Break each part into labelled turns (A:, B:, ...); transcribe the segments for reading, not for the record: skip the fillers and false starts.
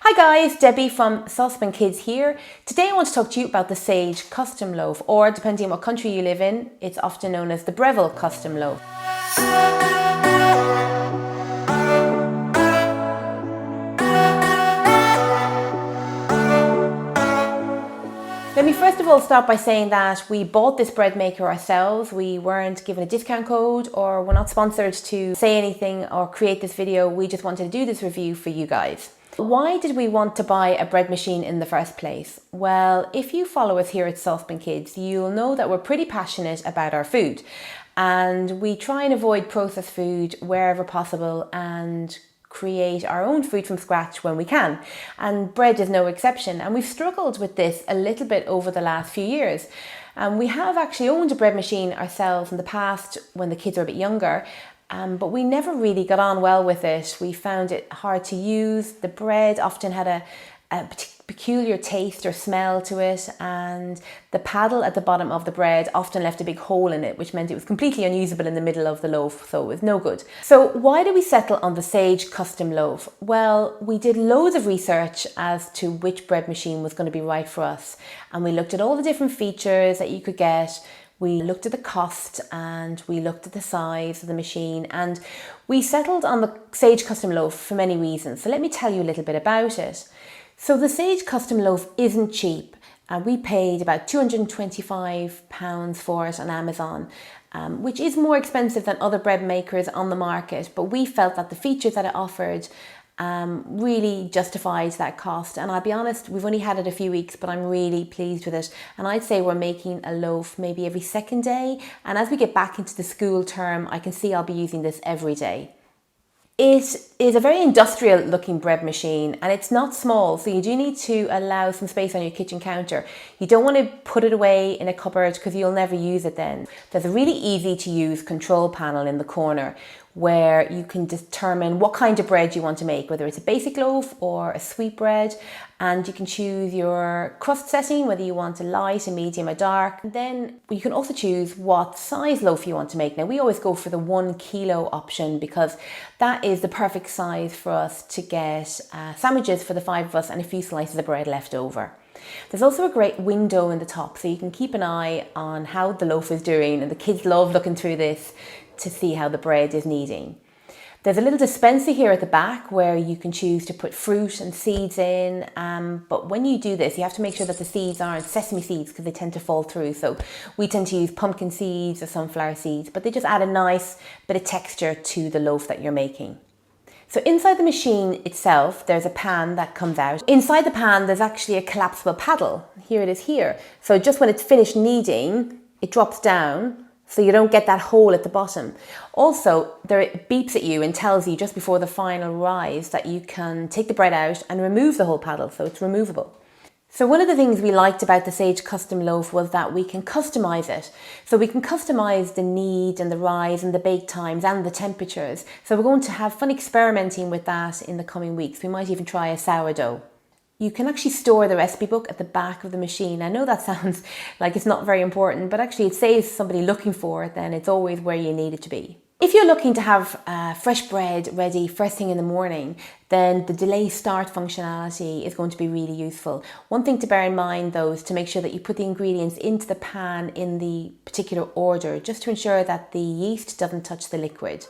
A: Hi guys, Debbie from Saucepan Kids here. Today I want to talk to you about the Sage Custom Loaf, or depending on what country you live in, it's often known as the Breville Custom Loaf. Let me first of all start by saying that we bought this bread maker ourselves. We weren't given a discount code or we're not sponsored to say anything or create this video. We just wanted to do this review for you guys. Why did we want to buy a bread machine in the first place? Well, if you follow us here at Saucepan Kids, you'll know that we're pretty passionate about our food and we try and avoid processed food wherever possible and create our own food from scratch when we can. And bread is no exception. And we've struggled with this a little bit over the last few years. We have actually owned a bread machine ourselves in the past when the kids were a bit younger. But we never really got on well with it. We found it hard to use. The bread often had a peculiar taste or smell to it, and the paddle at the bottom of the bread often left a big hole in it, which meant it was completely unusable in the middle of the loaf, so it was no good. So why did we settle on the Sage Custom Loaf? Well, we did loads of research as to which bread machine was going to be right for us, and we looked at all the different features that you could get. We looked at the cost and we looked at the size of the machine, and we settled on the Sage Custom Loaf for many reasons. So let me tell you a little bit about it. So the Sage Custom Loaf isn't cheap. We paid about £225 for it on Amazon, which is more expensive than other bread makers on the market, but we felt that the features that it offered really justified that cost. And I'll be honest, we've only had it a few weeks, but I'm really pleased with it. And I'd say we're making a loaf maybe every second day. And as we get back into the school term, I can see I'll be using this every day. It is a very industrial looking bread machine and it's not small, so you do need to allow some space on your kitchen counter. You don't want to put it away in a cupboard because you'll never use it then. There's a really easy to use control panel in the corner where you can determine what kind of bread you want to make, whether it's a basic loaf or a sweetbread, and you can choose your crust setting, whether you want a light, a medium, a dark. And then you can also choose what size loaf you want to make. Now we always go for the 1 kilo option because that is the perfect size for us to get sandwiches for the 5 of us and a few slices of bread left over. There's also a great window in the top so you can keep an eye on how the loaf is doing, and the kids love looking through this to see how the bread is kneading. There's a little dispenser here at the back where you can choose to put fruit and seeds in, but when you do this you have to make sure that the seeds aren't sesame seeds because they tend to fall through. So we tend to use pumpkin seeds or sunflower seeds, but they just add a nice bit of texture to the loaf that you're making. So inside the machine itself, there's a pan that comes out. Inside the pan, there's actually a collapsible paddle. Here it is here. So just when it's finished kneading, it drops down so you don't get that hole at the bottom. Also, it beeps at you and tells you just before the final rise that you can take the bread out and remove the whole paddle, so it's removable. So one of the things we liked about the Sage Custom Loaf was that we can customize it. So we can customize the knead and the rise and the bake times and the temperatures. So we're going to have fun experimenting with that in the coming weeks. We might even try a sourdough. You can actually store the recipe book at the back of the machine. I know that sounds like it's not very important, but actually it saves somebody looking for it, then it's always where you need it to be. If you're looking to have fresh bread ready first thing in the morning, then the delay start functionality is going to be really useful. One thing to bear in mind though is to make sure that you put the ingredients into the pan in the particular order, just to ensure that the yeast doesn't touch the liquid.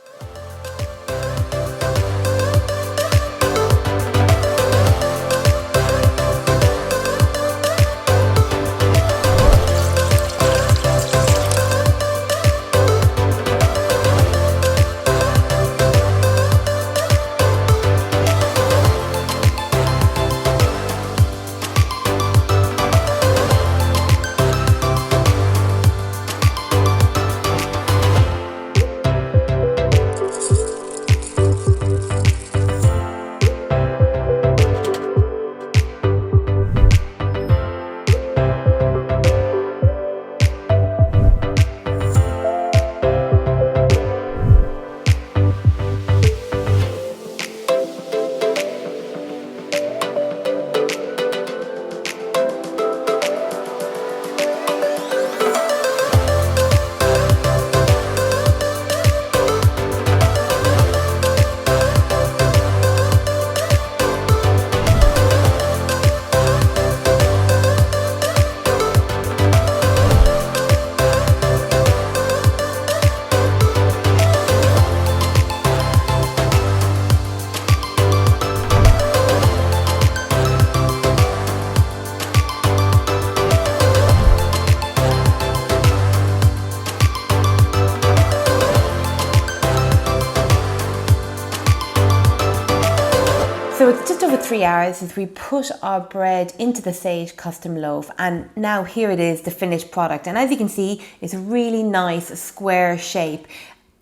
A: So it's just over 3 hours since we put our bread into the Sage custom loaf, and now here it is, the finished product. And as you can see, it's a really nice square shape.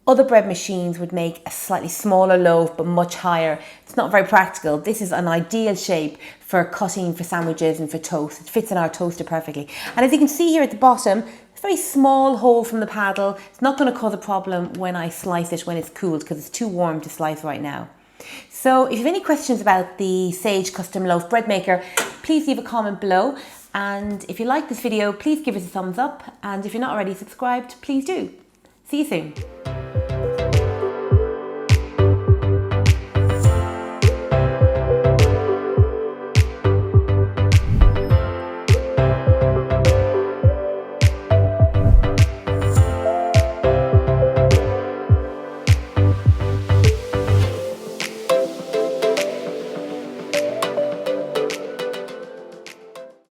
A: Other bread machines would make a slightly smaller loaf but much higher. It's not very practical. This is an ideal shape for cutting for sandwiches and for toast. It fits in our toaster perfectly. And as you can see here at the bottom, it's a very small hole from the paddle. It's not going to cause a problem when I slice it when it's cooled, because it's too warm to slice right now. So if you have any questions about the Sage Custom Loaf Bread Maker, please leave a comment below. And if you like this video, please give us a thumbs up. And if you're not already subscribed, please do. See you soon.